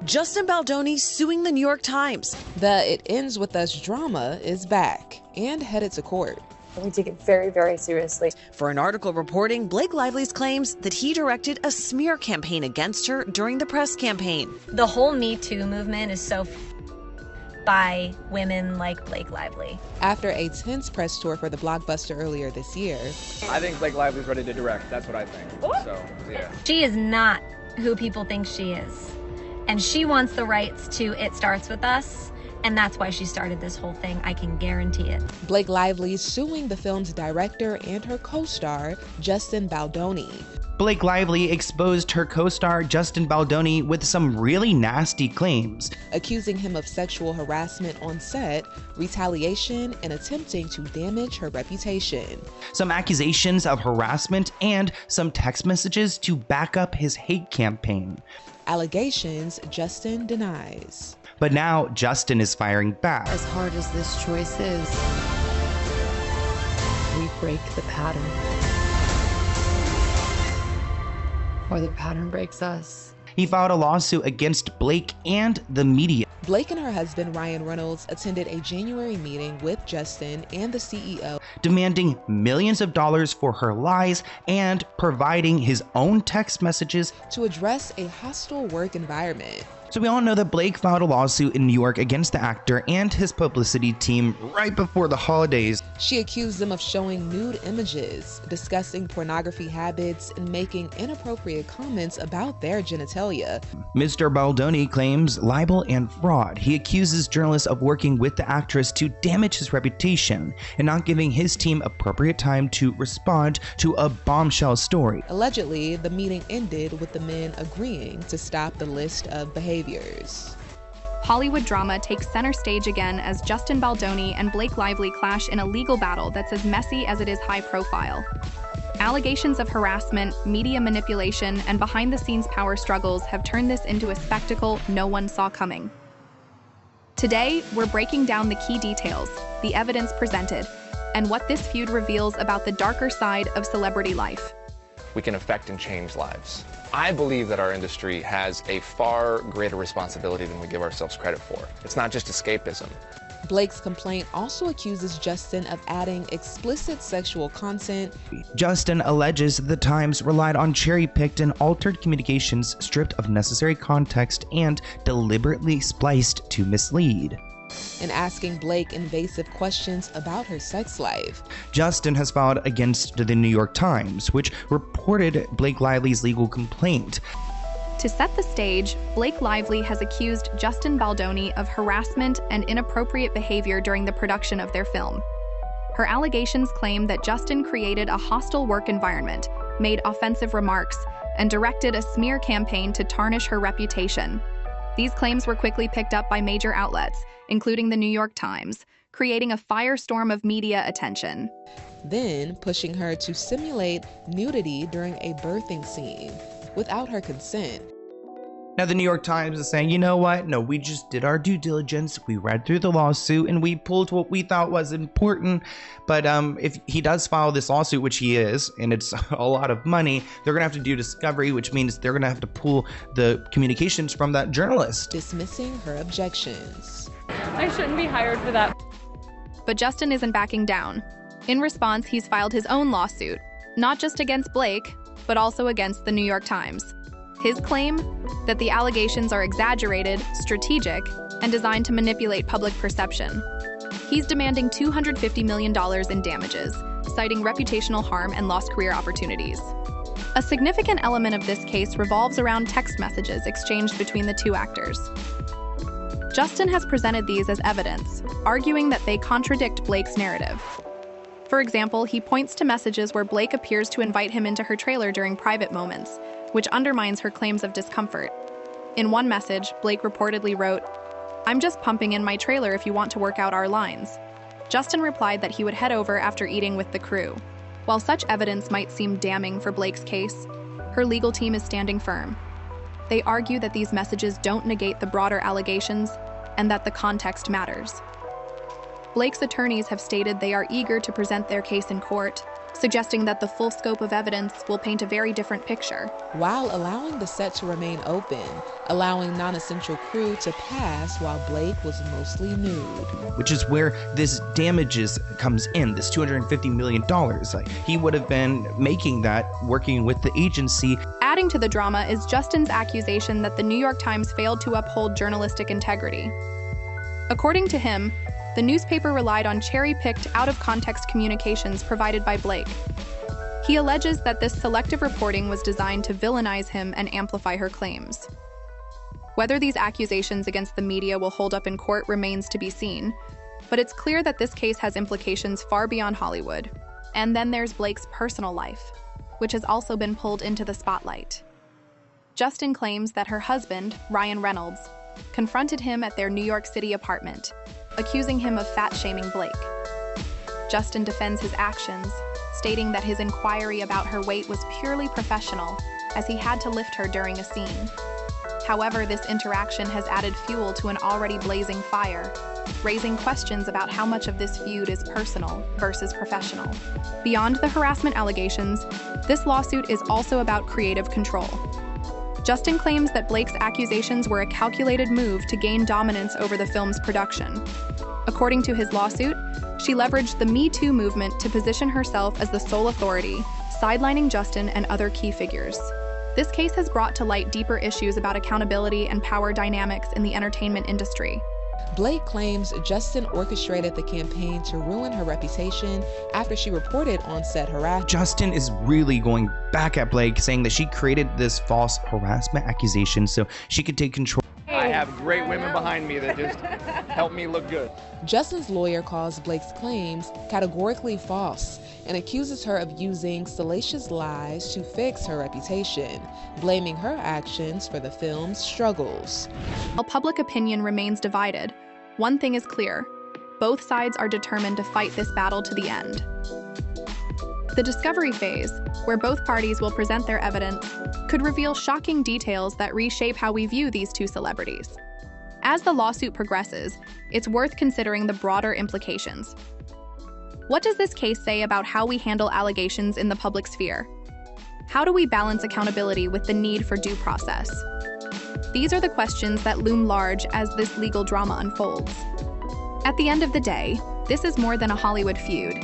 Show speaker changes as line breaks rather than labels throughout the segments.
Justin Baldoni suing the New York Times.
The It Ends With Us drama is back and headed to court.
We take it very, very seriously.
For an article reporting Blake Lively's claims that he directed a smear campaign against her during the press campaign.
The whole Me Too movement is so by women like Blake Lively.
After a tense press tour for the blockbuster earlier this year,
I think Blake Lively's ready to direct. That's what I think. So, yeah.
She is not who people think she is. And she wants the rights to It Starts With Us. And that's why she started this whole thing. I can guarantee it.
Blake Lively suing the film's director and her co-star, Justin Baldoni.
Blake Lively exposed her co-star Justin Baldoni with some really nasty claims,
accusing him of sexual harassment on set, retaliation, and attempting to damage her reputation.
Some accusations of harassment, and some text messages to back up his hate campaign.
Allegations Justin denies.
But now Justin is firing back.
As hard as this choice is, we break the pattern. Or the pattern breaks us.
He filed a lawsuit against Blake and the media.
Blake and her husband, Ryan Reynolds, attended a January meeting with Justin and the CEO,
demanding millions of dollars for her lies and providing his own text messages
to address a hostile work environment.
So we all know that Blake filed a lawsuit in New York against the actor and his publicity team right before the holidays.
She accused them of showing nude images, discussing pornography habits, and making inappropriate comments about their genitalia.
Mr. Baldoni claims libel and fraud. He accuses journalists of working with the actress to damage his reputation and not giving his team appropriate time to respond to a bombshell story.
Allegedly, the meeting ended with the men agreeing to stop the list of behaviors.
Hollywood drama takes center stage again as Justin Baldoni and Blake Lively clash in a legal battle that's as messy as it is high profile. Allegations of harassment, media manipulation, and behind-the-scenes power struggles have turned this into a spectacle no one saw coming. Today, we're breaking down the key details, the evidence presented, and what this feud reveals about the darker side of celebrity life.
We can affect and change lives. I believe that our industry has a far greater responsibility than we give ourselves credit for. It's not just escapism.
Blake's complaint also accuses Justin of adding explicit sexual content.
Justin alleges the Times relied on cherry-picked and altered communications stripped of necessary context and deliberately spliced to mislead,
and asking Blake invasive questions about her sex life.
Justin has filed against the New York Times, which reported Blake Lively's legal complaint.
To set the stage, Blake Lively has accused Justin Baldoni of harassment and inappropriate behavior during the production of their film. Her allegations claim that Justin created a hostile work environment, made offensive remarks, and directed a smear campaign to tarnish her reputation. These claims were quickly picked up by major outlets, including the New York Times, creating a firestorm of media attention.
Then pushing her to simulate nudity during a birthing scene without her consent.
Now the New York Times is saying, you know what? No, we just did our due diligence. We read through the lawsuit and we pulled what we thought was important. But if he does file this lawsuit, which he is, and it's a lot of money, they're gonna have to do discovery, which means they're gonna have to pull the communications from that journalist.
Dismissing her objections.
I shouldn't be hired for that.
But Justin isn't backing down. In response, he's filed his own lawsuit, not just against Blake, but also against the New York Times. His claim that the allegations are exaggerated, strategic, and designed to manipulate public perception. He's demanding $250 million in damages, citing reputational harm and lost career opportunities. A significant element of this case revolves around text messages exchanged between the two actors. Justin has presented these as evidence, arguing that they contradict Blake's narrative. For example, he points to messages where Blake appears to invite him into her trailer during private moments, which undermines her claims of discomfort. In one message, Blake reportedly wrote, "I'm just pumping in my trailer if you want to work out our lines." Justin replied that he would head over after eating with the crew. While such evidence might seem damning for Blake's case, her legal team is standing firm. They argue that these messages don't negate the broader allegations and that the context matters. Blake's attorneys have stated they are eager to present their case in court, suggesting that the full scope of evidence will paint a very different picture.
While allowing the set to remain open, allowing non-essential crew to pass while Blake was mostly nude.
Which is where this damages comes in, this $250 million. Like, he would have been making that working with the agency.
Adding to the drama is Justin's accusation that the New York Times failed to uphold journalistic integrity. According to him, the newspaper relied on cherry-picked, out-of-context communications provided by Blake. He alleges that this selective reporting was designed to villainize him and amplify her claims. Whether these accusations against the media will hold up in court remains to be seen, but it's clear that this case has implications far beyond Hollywood. And then there's Blake's personal life, which has also been pulled into the spotlight. Justin claims that her husband, Ryan Reynolds, confronted him at their New York City apartment, accusing him of fat-shaming Blake. Justin defends his actions, stating that his inquiry about her weight was purely professional, as he had to lift her during a scene. However, this interaction has added fuel to an already blazing fire, raising questions about how much of this feud is personal versus professional. Beyond the harassment allegations, this lawsuit is also about creative control. Justin claims that Blake's accusations were a calculated move to gain dominance over the film's production. According to his lawsuit, she leveraged the Me Too movement to position herself as the sole authority, sidelining Justin and other key figures. This case has brought to light deeper issues about accountability and power dynamics in the entertainment industry.
Blake claims Justin orchestrated the campaign to ruin her reputation after she reported on-set harassment.
Justin is really going back at Blake, saying that she created this false harassment accusation so she could take control.
I have great women behind me that just help me look good.
Justin's lawyer calls Blake's claims categorically false and accuses her of using salacious lies to fix her reputation, blaming her actions for the film's struggles.
While public opinion remains divided, one thing is clear: both sides are determined to fight this battle to the end. The discovery phase, where both parties will present their evidence, could reveal shocking details that reshape how we view these two celebrities. As the lawsuit progresses, it's worth considering the broader implications. What does this case say about how we handle allegations in the public sphere? How do we balance accountability with the need for due process? These are the questions that loom large as this legal drama unfolds. At the end of the day, this is more than a Hollywood feud.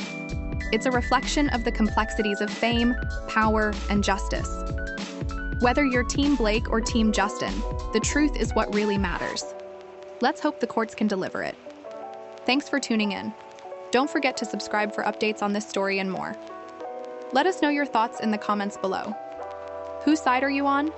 It's a reflection of the complexities of fame, power, and justice. Whether you're Team Blake or Team Justin, the truth is what really matters. Let's hope the courts can deliver it. Thanks for tuning in. Don't forget to subscribe for updates on this story and more. Let us know your thoughts in the comments below. Whose side are you on?